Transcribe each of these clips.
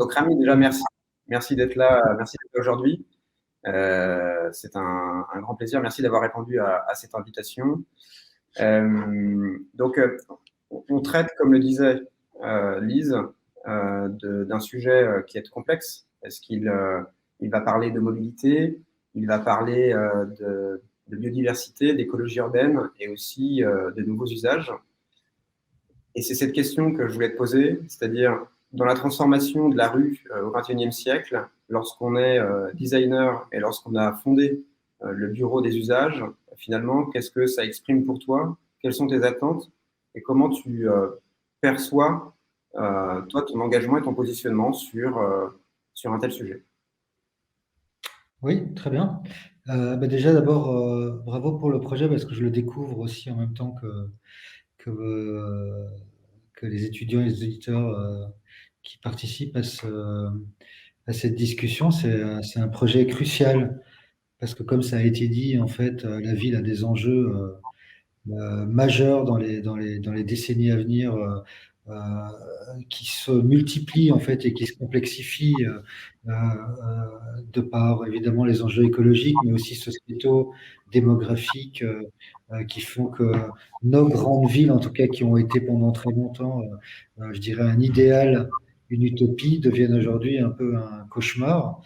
Donc Rami, déjà merci. Merci d'être là, merci d'être là aujourd'hui. C'est un grand plaisir. Merci d'avoir répondu à cette invitation. On traite, comme le disait Lise, d'un sujet qui est complexe, parce il va parler de mobilité, il va parler de biodiversité, d'écologie urbaine et aussi de nouveaux usages. Et c'est cette question que je voulais te poser, c'est-à-dire dans la transformation de la rue au XXIe siècle, lorsqu'on est designer et lorsqu'on a fondé le bureau des usages, finalement, qu'est-ce que ça exprime pour toi? Quelles sont tes attentes? Et comment tu perçois, toi, ton engagement et ton positionnement sur un tel sujet? Oui, très bien. Déjà, d'abord, bravo pour le projet parce que je le découvre aussi en même temps que les étudiants et les auditeurs qui participent à cette discussion. C'est un projet crucial parce que, comme ça a été dit, en fait, la ville a des enjeux majeurs dans les décennies à venir, euh, qui se multiplient en fait et qui se complexifient de par évidemment les enjeux écologiques, mais aussi sociétaux, démographiques, qui font que nos grandes villes, en tout cas qui ont été pendant très longtemps, je dirais un idéal, une utopie, deviennent aujourd'hui un peu un cauchemar.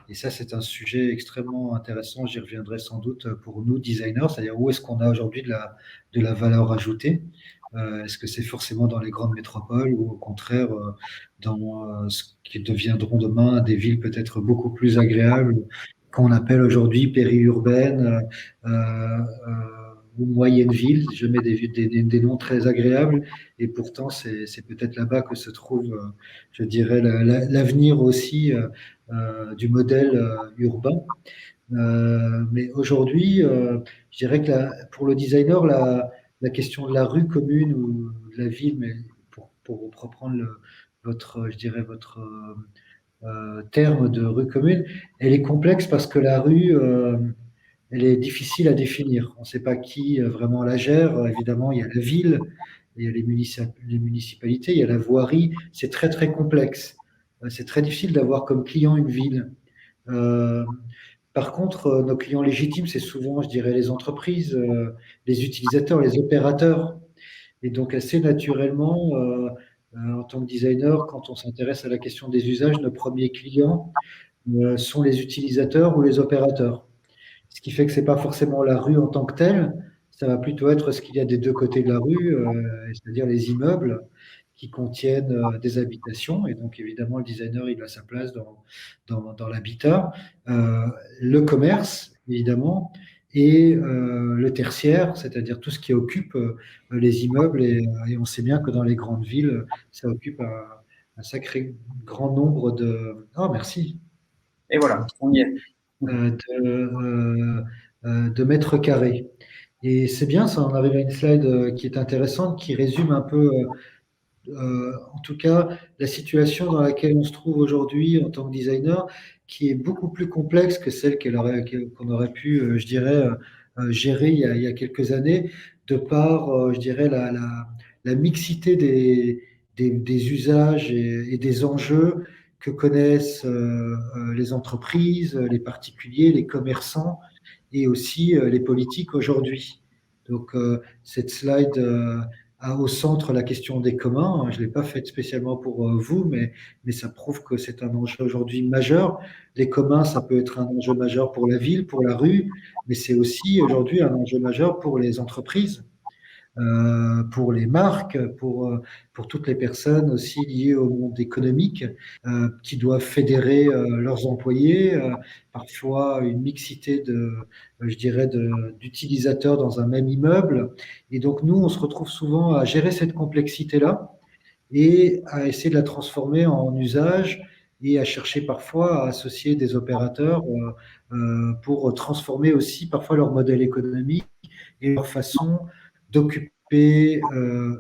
Et ça, c'est un sujet extrêmement intéressant. J'y reviendrai sans doute pour nous, designers, c'est-à-dire où est-ce qu'on a aujourd'hui de la valeur ajoutée. Est-ce que c'est forcément dans les grandes métropoles ou au contraire dans ce qui deviendront demain des villes peut-être beaucoup plus agréables qu'on appelle aujourd'hui périurbaines ou moyennes villes. Je mets des noms très agréables et pourtant c'est peut-être là-bas que se trouve, je dirais, l'avenir aussi du modèle urbain. Mais aujourd'hui, je dirais que pour le designer, la question de la rue commune ou de la ville, mais pour reprendre je dirais votre terme de rue commune, elle est complexe parce que la rue, elle est difficile à définir. On ne sait pas qui vraiment la gère. Évidemment, il y a la ville, il y a les municipalités, il y a la voirie. C'est très, très complexe. C'est très difficile d'avoir comme client une ville. Euh, Par contre, nos clients légitimes, c'est souvent, je dirais, les entreprises, les utilisateurs, les opérateurs. Et donc, assez naturellement, en tant que designer, quand on s'intéresse à la question des usages, nos premiers clients sont les utilisateurs ou les opérateurs. Ce qui fait que c'est pas forcément la rue en tant que telle, ça va plutôt être ce qu'il y a des deux côtés de la rue, c'est-à-dire les immeubles qui contiennent des habitations. Et donc, évidemment, le designer, il a sa place dans l'habitat, euh, le commerce, évidemment, et le tertiaire, c'est-à-dire tout ce qui occupe les immeubles. Et on sait bien que dans les grandes villes, ça occupe un sacré grand nombre de... Oh, merci. Et voilà, on y est. euh, de, de mètres carrés. Et c'est bien, ça, on arrive à une slide qui est intéressante, qui résume un peu, en tout cas, la situation dans laquelle on se trouve aujourd'hui en tant que designer, qui est beaucoup plus complexe que celle qu'on aurait pu, je dirais, gérer il y a quelques années, de par, je dirais, la mixité des usages et des enjeux que connaissent les entreprises, les particuliers, les commerçants et aussi les politiques aujourd'hui. Donc, cette slide a au centre la question des communs. Je ne l'ai pas faite spécialement pour vous, mais ça prouve que c'est un enjeu aujourd'hui majeur. Les communs, ça peut être un enjeu majeur pour la ville, pour la rue, mais c'est aussi aujourd'hui un enjeu majeur pour les entreprises, pour les marques, pour toutes les personnes aussi liées au monde économique qui doivent fédérer leurs employés, parfois une mixité je dirais, d'utilisateurs dans un même immeuble. Et donc nous, on se retrouve souvent à gérer cette complexité-là et à essayer de la transformer en usage et à chercher parfois à associer des opérateurs pour transformer aussi parfois leur modèle économique et leur façon d'occuper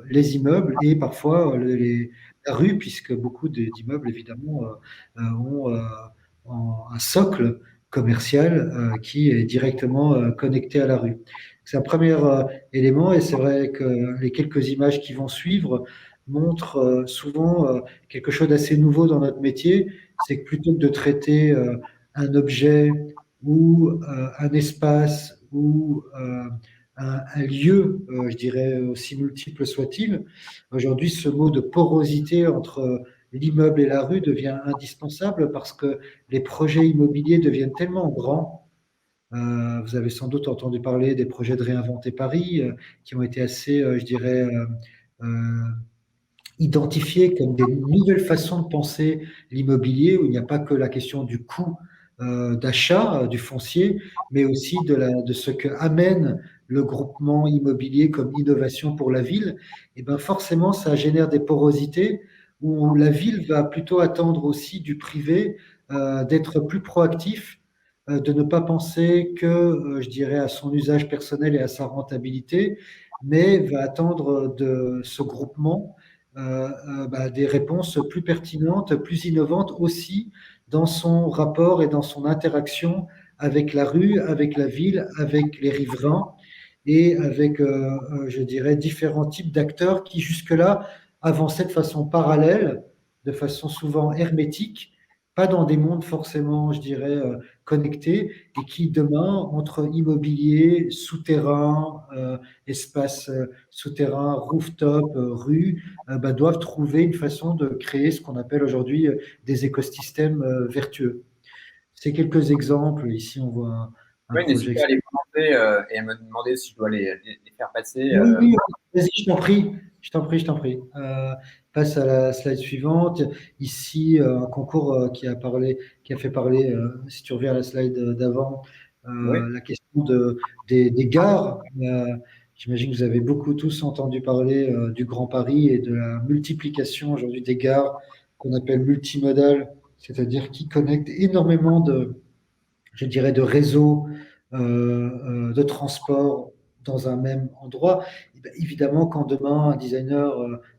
les immeubles et parfois la rue, puisque beaucoup d'immeubles, évidemment, ont un socle commercial qui est directement connecté à la rue. C'est un premier élément et c'est vrai que les quelques images qui vont suivre montre souvent quelque chose d'assez nouveau dans notre métier, c'est que plutôt que de traiter un objet ou un espace ou un lieu, je dirais aussi multiple soit-il, aujourd'hui ce mot de porosité entre l'immeuble et la rue devient indispensable parce que les projets immobiliers deviennent tellement grands. Vous avez sans doute entendu parler des projets de réinventer Paris qui ont été assez, je dirais, euh, identifiés comme des nouvelles façons de penser l'immobilier, où il n'y a pas que la question du coût d'achat du foncier, mais aussi de ce que amène le groupement immobilier comme innovation pour la ville. Et ben forcément, ça génère des porosités où la ville va plutôt attendre aussi du privé d'être plus proactif, de ne pas penser que, je dirais, à son usage personnel et à sa rentabilité, mais va attendre de ce groupement des réponses plus pertinentes, plus innovantes aussi dans son rapport et dans son interaction avec la rue, avec la ville, avec les riverains et avec, je dirais, différents types d'acteurs qui jusque-là avançaient de façon parallèle, de façon souvent hermétique, pas dans des mondes forcément, je dirais, connectés, et qui demain, entre immobilier, souterrain, espace souterrain, rooftop, rue, doivent trouver une façon de créer ce qu'on appelle aujourd'hui des écosystèmes vertueux. C'est quelques exemples. Ici, on voit un Oui, projet. n'hésite pas à les commenter et à me demander si je dois les faire passer. Oui, oui, vas-y, je t'en prie, je t'en prie, je t'en prie. Passe à la slide suivante. Ici, un concours qui a fait parler, si tu reviens à la slide d'avant, Oui, la question des gares. J'imagine que vous avez beaucoup tous entendu parler du Grand Paris et de la multiplication aujourd'hui des gares qu'on appelle multimodales, c'est-à-dire qui connectent énormément je dirais, de réseaux de transport dans un même endroit. Et bien, évidemment, quand demain un designer,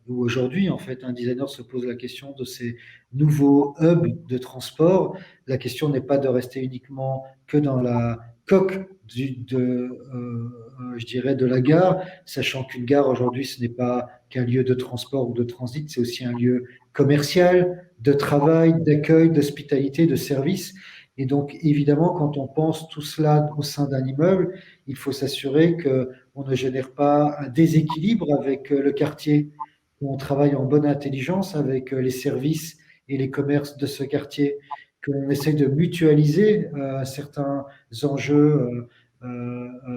ou aujourd'hui en fait, un designer se pose la question de ces nouveaux hubs de transport, la question n'est pas de rester uniquement que dans la coque je dirais, de la gare, sachant qu'une gare aujourd'hui, ce n'est pas qu'un lieu de transport ou de transit, c'est aussi un lieu commercial, de travail, d'accueil, d'hospitalité, de service. Et donc, évidemment, quand on pense tout cela au sein d'un immeuble, il faut s'assurer qu'on ne génère pas un déséquilibre avec le quartier, qu'on travaille en bonne intelligence avec les services et les commerces de ce quartier, qu'on essaye de mutualiser certains enjeux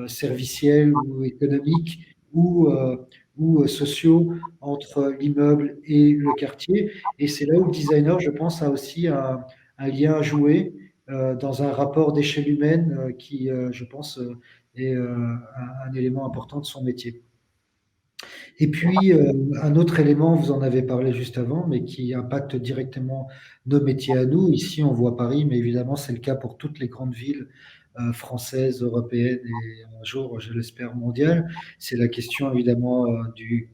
serviciels ou économiques ou sociaux entre l'immeuble et le quartier. Et c'est là où le designer, je pense, a aussi un lien à jouer dans un rapport d'échelle humaine qui, je pense, est un élément important de son métier. Et puis, un autre élément, vous en avez parlé juste avant, mais qui impacte directement nos métiers à nous. Ici, on voit Paris, mais évidemment, c'est le cas pour toutes les grandes villes françaises, européennes et un jour, je l'espère, mondiales. C'est la question, évidemment, du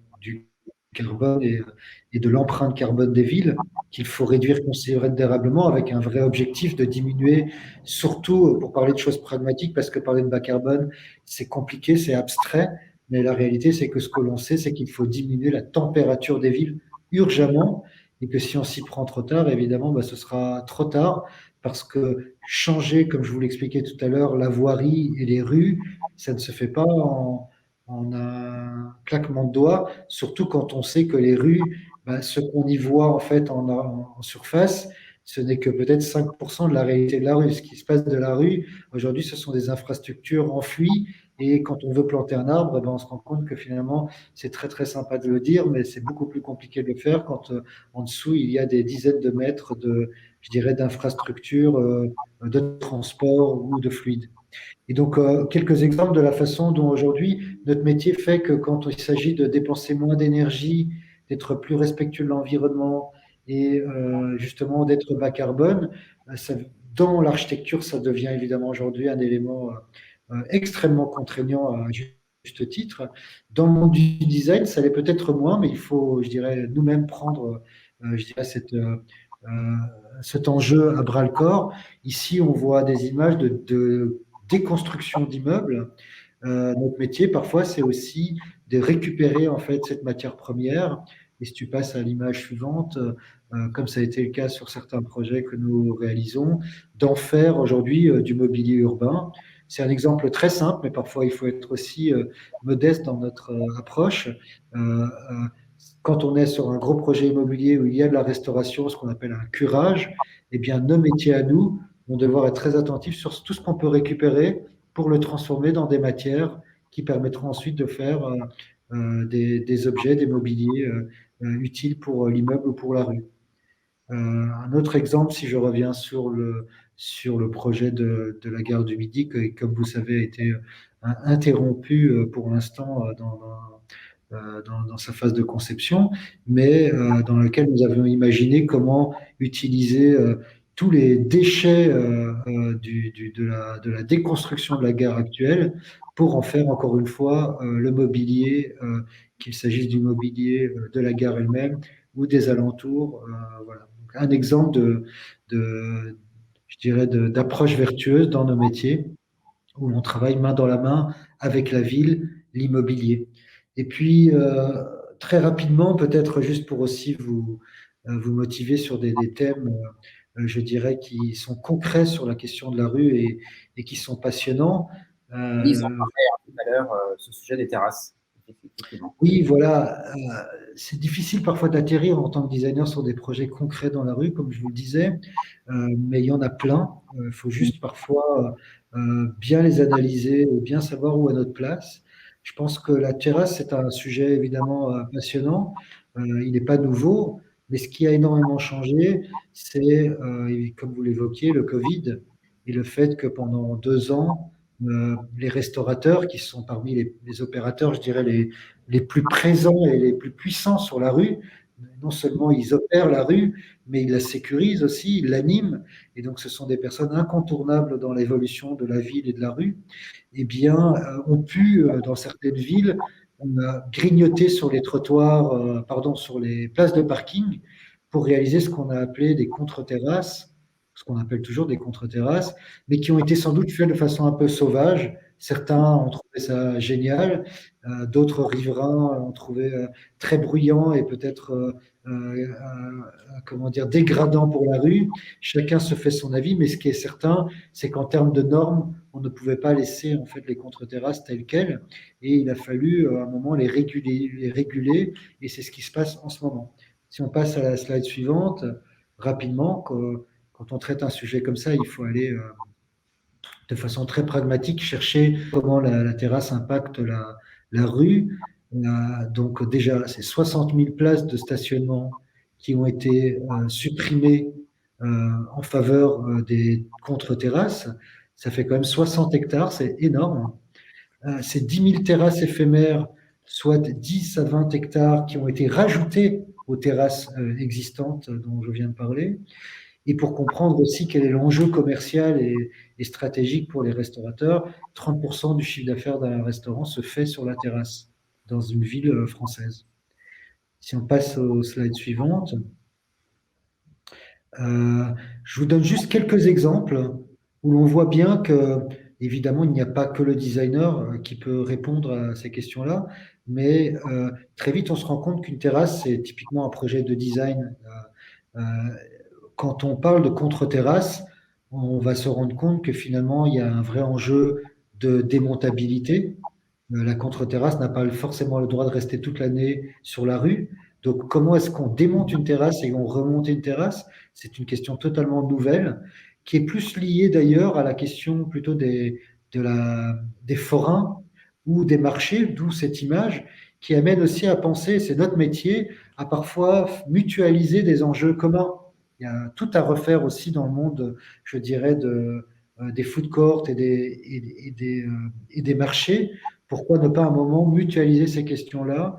carbone et de l'empreinte carbone des villes qu'il faut réduire considérablement avec un vrai objectif de diminuer, surtout pour parler de choses pragmatiques, parce que parler de bas carbone, c'est compliqué, c'est abstrait, mais la réalité, c'est que ce que l'on sait, c'est qu'il faut diminuer la température des villes urgemment, et que si on s'y prend trop tard, évidemment, ce sera trop tard, parce que changer, comme je vous l'expliquais tout à l'heure, la voirie et les rues, ça ne se fait pas en un claquement de doigts, surtout quand on sait que les rues, ce qu'on y voit en fait en surface, ce n'est que peut-être 5% de la réalité de la rue. Ce qui se passe de la rue, aujourd'hui, ce sont des infrastructures enfouies. Et quand on veut planter un arbre, on se rend compte que finalement, c'est très très sympa de le dire, mais c'est beaucoup plus compliqué de le faire quand en dessous, il y a des dizaines de mètres je dirais, d'infrastructures de transport ou de fluide. Et donc, quelques exemples de la façon dont aujourd'hui notre métier fait que quand il s'agit de dépenser moins d'énergie, d'être plus respectueux de l'environnement et justement d'être bas carbone, dans l'architecture, ça devient évidemment aujourd'hui un élément extrêmement contraignant à juste titre. Dans le monde du design, ça l'est peut-être moins, mais il faut, je dirais, nous-mêmes prendre, je dirais, cet enjeu à bras le corps. Ici, on voit des images de déconstruction d'immeubles. Notre métier, parfois, c'est aussi de récupérer en fait cette matière première Et si tu passes à l'image suivante, comme ça a été le cas sur certains projets que nous réalisons, d'en faire aujourd'hui du mobilier urbain. C'est un exemple très simple, mais parfois il faut être aussi modeste dans notre approche. Quand on est sur un gros projet immobilier où il y a de la restauration, ce qu'on appelle un curage, eh bien, nos métiers à nous vont devoir être très attentifs sur tout ce qu'on peut récupérer pour le transformer dans des matières qui permettront ensuite de faire des objets, des mobiliers utiles pour l'immeuble ou pour la rue. Un autre exemple, si je reviens sur le projet de la gare du Midi, qui, comme vous savez, a été interrompu pour l'instant dans sa phase de conception, mais dans lequel nous avions imaginé comment utiliser tous les déchets de la déconstruction de la gare actuelle pour en faire encore une fois le mobilier, qu'il s'agisse du mobilier de la gare elle-même ou des alentours. Voilà. Donc, un exemple je dirais, d'approche vertueuse dans nos métiers où l'on travaille main dans la main avec la ville, l'immobilier. Et puis, très rapidement, peut-être juste pour aussi vous motiver sur des thèmes, je dirais, qui sont concrets sur la question de la rue et qui sont passionnants. Lise en Euh, parlait tout à l'heure, ce sujet des terrasses, effectivement. oui, voilà, c'est difficile parfois d'atterrir en tant que designer sur des projets concrets dans la rue, comme je vous le disais, mais il y en a plein. Il faut juste parfois bien les analyser et bien savoir où est notre place. Je pense que la terrasse, c'est un sujet évidemment passionnant. Il n'est pas nouveau, mais ce qui a énormément changé, c'est, comme vous l'évoquiez, le Covid et le fait que pendant 2 ans, les restaurateurs, qui sont parmi les opérateurs, je dirais, les plus présents et les plus puissants sur la rue, non seulement ils opèrent la rue, mais ils la sécurisent aussi, ils l'animent. Et donc, ce sont des personnes incontournables dans l'évolution de la ville et de la rue. Eh bien, ont pu, dans certaines villes, on a grignoté sur les trottoirs, pardon, sur les places de parking pour réaliser ce qu'on a appelé des contre-terrasses, ce qu'on appelle toujours des contre-terrasses, mais qui ont été sans doute faites de façon un peu sauvage. Certains ont trouvé ça génial, d'autres riverains ont trouvé très bruyant et peut-être comment dire, dégradant pour la rue. Chacun se fait son avis, mais ce qui est certain, c'est qu'en termes de normes, on ne pouvait pas laisser en fait les contre-terrasses telles quelles, et il a fallu à un moment les réguler, et c'est ce qui se passe en ce moment. Si on passe à la slide suivante, rapidement, quand on traite un sujet comme ça, il faut aller de façon très pragmatique chercher comment la terrasse impacte la rue. Donc déjà, c'est 60 000 places de stationnement qui ont été supprimées en faveur des contre-terrasses. Ça fait quand même 60 hectares, c'est énorme. C'est 10 000 terrasses éphémères, soit 10 à 20 hectares qui ont été rajoutés aux terrasses existantes dont je viens de parler. Et pour comprendre aussi quel est l'enjeu commercial et stratégique pour les restaurateurs, 30% du chiffre d'affaires d'un restaurant se fait sur la terrasse dans une ville française. Si on passe aux slides suivantes, euh, je vous donne juste quelques exemples où l'on voit bien que, évidemment, il n'y a pas que le designer qui peut répondre à ces questions-là, mais très vite, on se rend compte qu'une terrasse, c'est typiquement un projet de design. Euh, Quand on parle de contre-terrasse, on va se rendre compte que finalement, il y a un vrai enjeu de démontabilité. La contre-terrasse n'a pas forcément le droit de rester toute l'année sur la rue. Donc, comment est-ce qu'on démonte une terrasse et on remonte une terrasse? C'est une question totalement nouvelle, qui est plus liée d'ailleurs à la question plutôt des forains ou des marchés, d'où cette image, qui amène aussi à penser, c'est notre métier, à parfois mutualiser des enjeux communs. Il y a tout à refaire aussi dans le monde, je dirais, des food courts et des marchés. Pourquoi ne pas à un moment mutualiser ces questions-là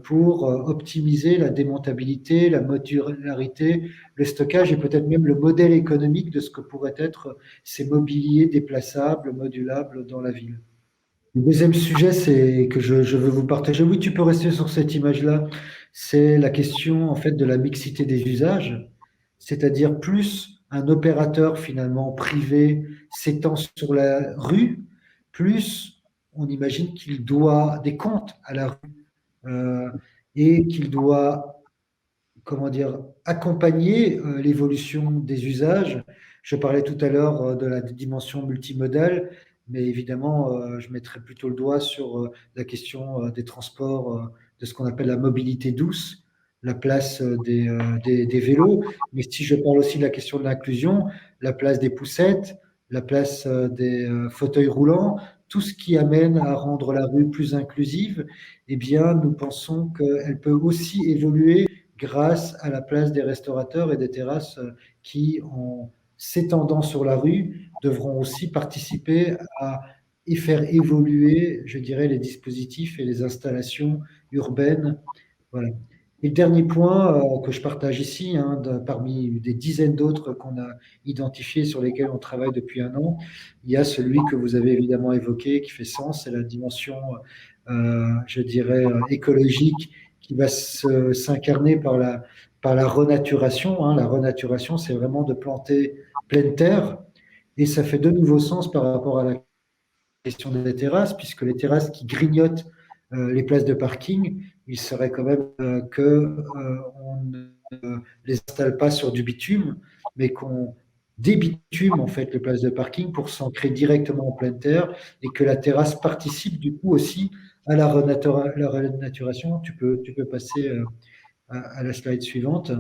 pour optimiser la démontabilité, la modularité, le stockage et peut-être même le modèle économique de ce que pourraient être ces mobiliers déplaçables, modulables dans la ville. Le deuxième sujet, c'est que je veux vous partager. Oui, tu peux rester sur cette image-là. C'est la question en fait de la mixité des usages, c'est-à-dire plus un opérateur finalement privé s'étend sur la rue, plus on imagine qu'il doit des comptes à la rue et qu'il doit comment dire, accompagner l'évolution des usages. Je parlais tout à l'heure de la dimension multimodale, mais évidemment, je mettrais plutôt le doigt sur la question des transports, de ce qu'on appelle la mobilité douce, la place des vélos. Mais si je parle aussi de la question de l'inclusion, la place des poussettes, la place des fauteuils roulants, tout ce qui amène à rendre la rue plus inclusive, eh bien, nous pensons qu'elle peut aussi évoluer grâce à la place des restaurateurs et des terrasses qui, en s'étendant sur la rue, devront aussi participer à y faire évoluer, je dirais, les dispositifs et les installations urbaines. Voilà. Et le dernier point que je partage ici, hein, parmi des dizaines d'autres qu'on a identifiés sur lesquels on travaille depuis un an, il y a celui que vous avez évidemment évoqué, qui fait sens, c'est la dimension, je dirais, écologique, qui va s'incarner par la renaturation, hein. La renaturation, c'est vraiment de planter pleine terre, et ça fait de nouveau sens par rapport à la question des terrasses, puisque les terrasses qui grignotent les places de parking, il serait quand même on ne les installe pas sur du bitume, mais qu'on débitume en fait les places de parking pour s'ancrer directement en pleine terre et que la terrasse participe du coup aussi à la renaturation. Tu peux passer à la slide suivante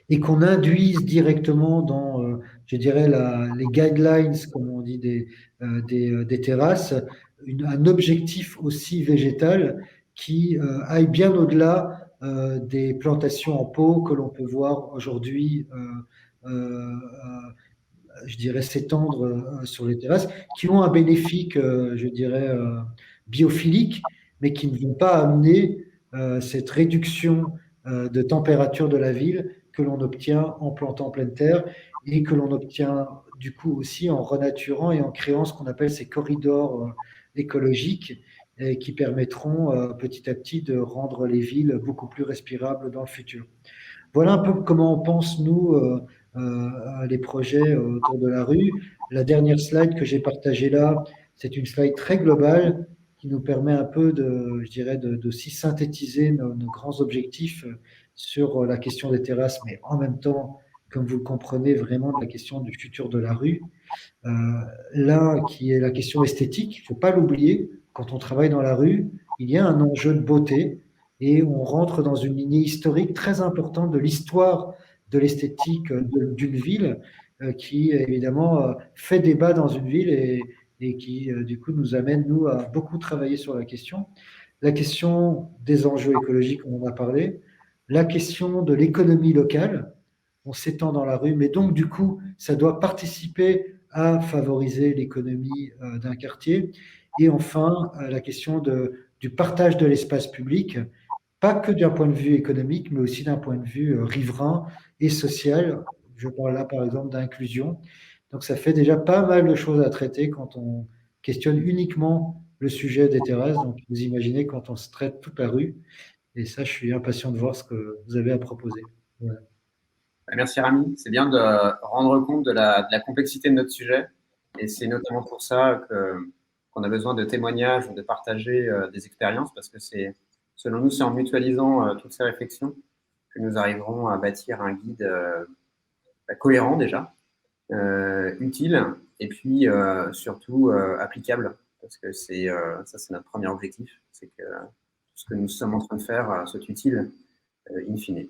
et qu'on induise directement dans, je dirais, les guidelines, comme on dit, des terrasses, un objectif aussi végétal qui aille bien au-delà des plantations en pot que l'on peut voir aujourd'hui, je dirais, s'étendre sur les terrasses, qui ont un bénéfice, je dirais, biophilique, mais qui ne vont pas amener cette réduction de température de la ville que l'on obtient en plantant en pleine terre et que l'on obtient du coup aussi en renaturant et en créant ce qu'on appelle ces corridors écologiques et qui permettront petit à petit de rendre les villes beaucoup plus respirables dans le futur. Voilà un peu comment on pense, nous, les projets autour de la rue. La dernière slide que j'ai partagée là, c'est une slide très globale qui nous permet un peu de, je dirais, aussi synthétiser nos grands objectifs sur la question des terrasses, mais en même temps, comme vous le comprenez, vraiment de la question du futur de la rue. Euh, Là, qui est la question esthétique, il ne faut pas l'oublier, quand on travaille dans la rue, il y a un enjeu de beauté et on rentre dans une lignée historique très importante de l'histoire de l'esthétique d'une ville qui, évidemment, fait débat dans une ville et qui, du coup, nous amène, nous, à beaucoup travailler sur la question. La question des enjeux écologiques, on en a parlé. La question de l'économie locale, on s'étend dans la rue, mais donc, du coup, ça doit participer à favoriser l'économie d'un quartier. Et enfin, la question du partage de l'espace public, pas que d'un point de vue économique, mais aussi d'un point de vue riverain et social. Je parle là, par exemple, d'inclusion. Donc, ça fait déjà pas mal de choses à traiter quand on questionne uniquement le sujet des terrasses. Donc, vous imaginez quand on se traite toute la rue. Et ça, je suis impatient de voir ce que vous avez à proposer. Voilà. Merci Rami. C'est bien de rendre compte de la complexité de notre sujet. Et c'est notamment pour ça qu'on a besoin de témoignages ou de partager des expériences, parce que selon nous, c'est en mutualisant toutes ces réflexions que nous arriverons à bâtir un guide cohérent déjà, utile, et puis surtout applicable, parce que ça, c'est notre premier objectif, c'est que tout ce que nous sommes en train de faire soit utile in fine.